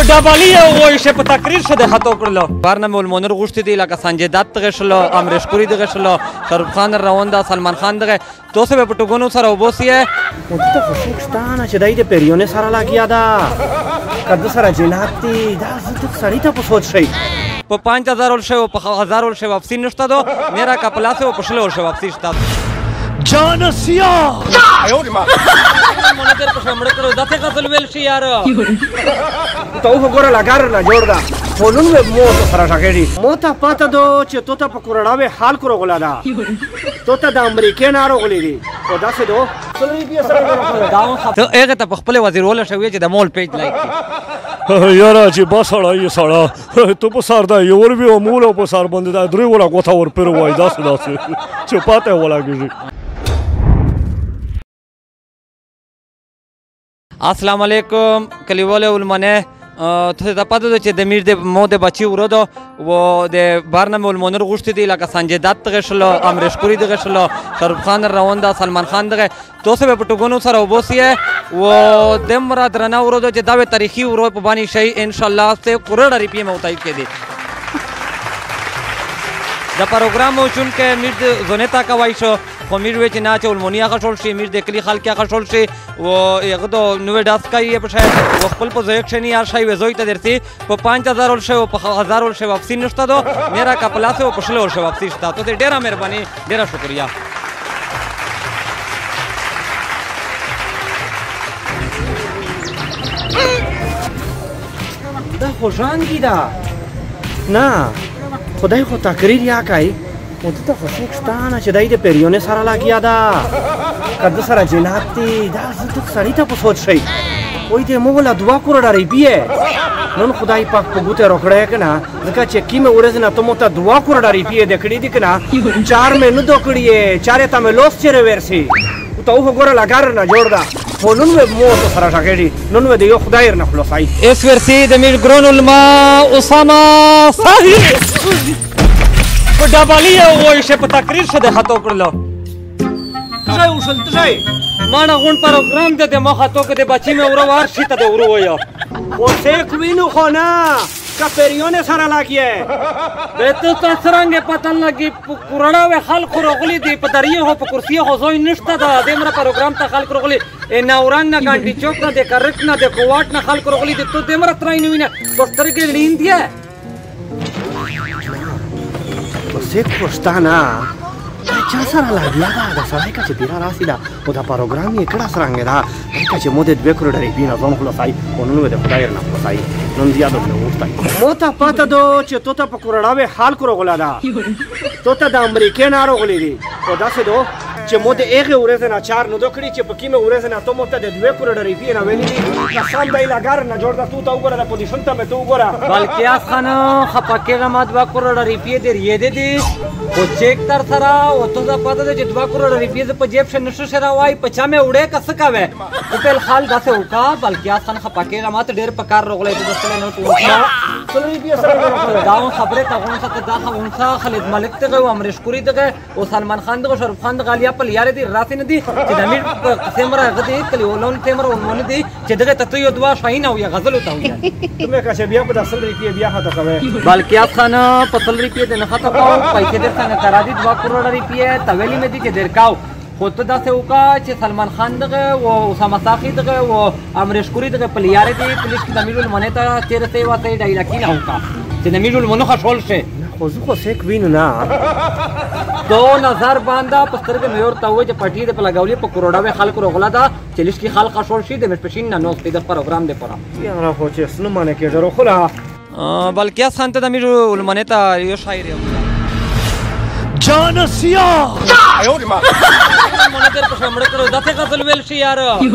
ډبالي یو شه په تقریر شده خطا کړلو برنامه المنیر غوښتي دی لکه سنجه دت دغه شلو امریش پوری دغه شلو شاروخ خان رواندا سلمان خان دغه توسه په ټګونو سره وبوسیه ته خو شکستانه چې دای د پیریونه سره لاګیا دا کده سره جنات دی دا زت سړی ته په سوچ شي په 5000 ول شو په 1000 ول شو واپسی نشته دو میرا کپلا سے په شلو شو واپسی شته جانسیا منظر په شمړ کړو دته غزل ویل شي یار ته وګوره لګار نه جوړ دا فونون به مو ته سره شاګړي مو ته پاته دو چې تو ته پکوړاوي حال کړو غلا دا تو ته د امریکای نارو غلي دي او دا څه دو څلوي بیا سره دا ته هغه ته خپل وزیر ول شوی چې د مول پیج لایک یاره چې با سړی سړی ته په سر دا یو ور به مول په سر باندې دا درې ولا کوته ور پر وای دا څه چې پاته ولا کیږي السلام علیکم کلیوال علمانه ته د پاتو چې د میر د مو د بچی ورودو و د برنامه المنیر غوښتي دی لکه سنجه دت دغه شلو امریش پوری دغه شلو شاروخ خان رواندا سلمان خان دغه توسه په ټګونو سره وبوسیه و د مراد درنه ورودو چې دا تاریخي ورو په باندې شي ان شاء الله سے کروڑ روپیه موتای کړي دا پروګرام چون کې میر زونیتا کوي شو خو میر وچ نه چې المونیا غشول شي میر د کلی خلک غشول شي و یغه دو نو ډاس کوي په شای و خپل پوزیشن یا شای وزوي ته درتي په 5000 ول شو په 1000 ول شو واپسی نشته دو میرا کپلا سے په شلو شو واپسی شته ته ډیره مهرباني ډیره شکریا دا خوشان کی دا نه خدای خو تقریر یا کوي او ته خو شکستانه چې دای د پیریونه سره لاګیا دا کده سره جنات دی دا زت سړی ته په سوچ شي وای دې مو ولا 2 کروڑ روپیه نن خدای پاک په ګوته روکړی کنه ځکه چې کیمه ورځ نه ته مو ته 2 کروڑ روپیه د کړي دي کنه 4 مې نو دوکړي 4 ته مې لوس چیرې ورسي ته وګوره لګار نه جوړ دا فونون به مو ته سره شاګړي نن و دې یو خدای نه خلاصای اس ورسی د میر ګرون علما اسامه صاحب په ډبالي یو شه په تقریر شده خطا کړلو ځای وشل ځای ما نه غون پروګرام د مخ خطا کې د بچی مې ورو ور شي ته ورو ویا او څه کوینو خو نه کا پیریونه سره لاګي به ته څنګه پته لګي کورړا و خلک روغلي دي په دریه هو په کرسي هو زوی نشته دا د مر پروګرام ته خلک روغلي نه اورنګ نه ګانټي چوک نه د کرک نه د کوواټ نه خلک روغلي دي ته د مر ترای نه وینه پستر کې لیندیا څه خوشتانه چا سره لاګیا دا د سړی کا چې پیرا راسي دا او دا پروګرام یې کړه سرنګ دا کا چې مو د 2 کروڑ روپیه نه ځم خلاصای ونو د خدای نه خلاصای نن زیاده نه وستای مو ته پاته دو چې تو ته پکوړاوي حال کړو غلا دا تو ته د امریکای نارو غلي دي او دا څه دو چې مو د هغه ورځ نه 4 نو دوکړي چې په کیمه ورځ نه ته مو ته د 2 کروڑ روپیه نه ویلي دي قسم دی لګار نه جوړ دا تو وګوره د پوزیشن ته مې تو وګوره بلکې اس خان خپکه ما 2 کروڑ روپیه دی یې دي او چیک تر سره او ته دا پاته چې 2 کروڑ روپیه په جیب شه نشو شرا وای په چا مې وړه کس کاوه په حال داسه وکا بلکې اس خان خپکه ما ته ډیر پکار روغلې د دسله نو ټول څلوي بیا سره دا خبره ته غون څه دا خونسا خالد ملک ته او امریش پوری ته او سلمان خان ته شاروخ خان ته غالیا په یاره دي راتې نه دي چې د امیر سیمرا غدي کلی ولون تیمر ونونه دي چې دغه ته یو دوا شاین او یا غزل وته وي تمه کا چې بیا په 10 روپیه بیا خاطر کوي بلکې اس خان په 10 روپیه نه خاطر کوي پیسې در څنګه کرا دي 2 کروڑ روپیه تویلی مې دي چې درکاو خو ته داسې وکړه چې سلمان خان دغه او اسامه ساقي دغه او امریش پوری دغه په لیاره دي پولیس کې د امیر المنه ته تیر ته وته ډایلاګ نه وکړه چې د امیر المنه خشول شي خو زه خو څه کوینو نه 2000 باندې پستر کې مېور ته وې چې پټي د پلګولې په کروڑاوي خلک روغلا دا چې لښ کې خلک خشول شي د مشپشین نه نو د پروګرام دی پورا یا نه خو چې سن مانه کې ډرو خلا بلکې اس خان ته د امیر المنه ته یو شاعر جانسیا منظر په شمړ کړو دته غزل ویل شي یار ای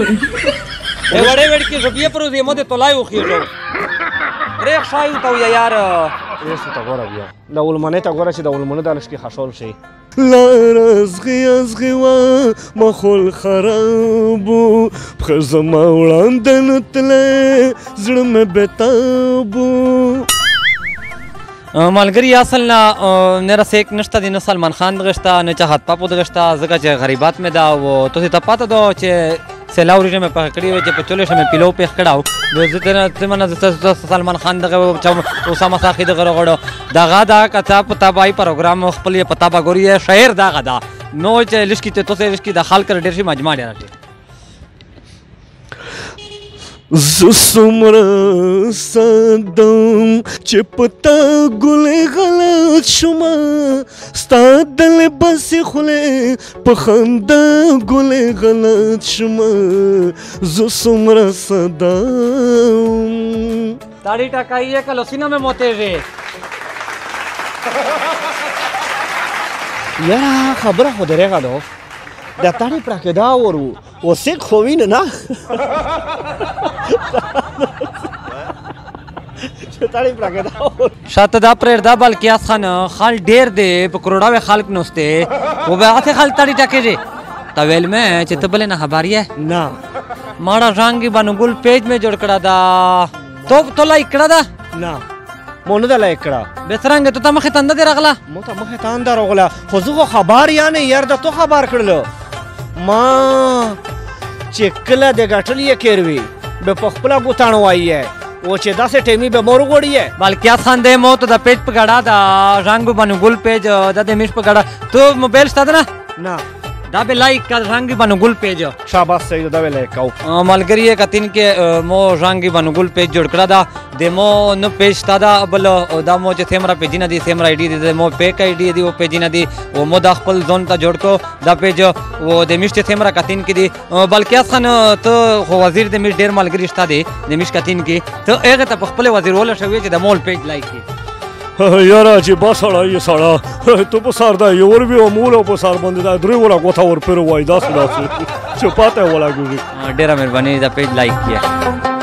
وړې وړ کې روپیه پر دې مو ته تلای وخیږو ریخ شای ته یار ایسو تا ګوره بیا د ولمنه ته ګوره چې د ولمنه د لشکې خشول شي لا ازغي ازغي وا مخول خرابو خزما وړاندن تله زړه مې بتابو ملګری اصل نه رسېک نشته د سلمان خان دغشته نه چاهت پاپو دغشته ځکه چې غریبات مې دا او ته ته پاته دو چې سیلاو ورېجې مې پخې کړې وې چې په چولې شه مې پیلو پېښ کړی و زه ته منه د سلمان خان دغه اسامه ساقي دغه راغړو دغه دا کته په تابعي پروګرام خپل یې په تابع ګوري شاعر دغه دا نو چې لشکي ته توسې لشکي د خال کر ډېر شي مجمع ډېر راټي زه څومره سادم چې پتا ګلې غلط شومه ستا د لباسې خولې په خندا ګلې غلط شومه زه څومره سادم ताड़ी टकाई है कल सीना में मोते रे یاره خبره خو درېغه ده د تاړې پړکې دا ورو وسیک خو وینه نه چې تاړې پړکې دا شاته دا پرېږده بلکې خان خال ډېر دی په کروڑاوې خلک نوسته و به هغه خال تاړې ټکې ری تا ویل مې چې ته بلې نه خبر یې نه ماړه رنګ باندې ګل پیج مې جوړ کړه دا تو لایک کړه دا نه مونږ نه لایک کړه به څرنګه ته مخې تنده دی راغله مو ته مخې تانده راغله خو زه خو خبر یا نه یار د تو خبر کړلو ما چې کله د ګټل یې کېروي به په خپله ګوتاڼ وایي و چې داسې ټیمي به مور وغوړي بلکې خان دی مو ته د پیج په ګډا دا رنګ باندې ګل پیج د میش په ګډا تو موبایل ستاد نه دا به لایک کړ رنګ باندې ګل پیج شاباش سید دا به لایک او ملګری کتین کې مو رنګ باندې ګل پیج جوړ کړه دا د مو نو پیج تا دا بل دا مو چې تیمرا پیج نه دي تیمرا آی ډی دي مو پیک آی ډی دي او پیج نه دي او مو د خپل ځون ته جوړ کو دا پیج او د میشته تیمرا کتین کې دي بلکې خان ته خو وزیر د میش ډیر ملګری شته دي د میش کتین کې ته هغه ته خپل وزیر ول شوی چې د مول پیج لایک کی یاره چې با سړی یې سړه ته په سر دا یور وي او مول په سر باندې دا درې ولا کوته ور پر وای داسې چې پاته ولا ګوري ډیره مهرباني دا پیج لایک کیه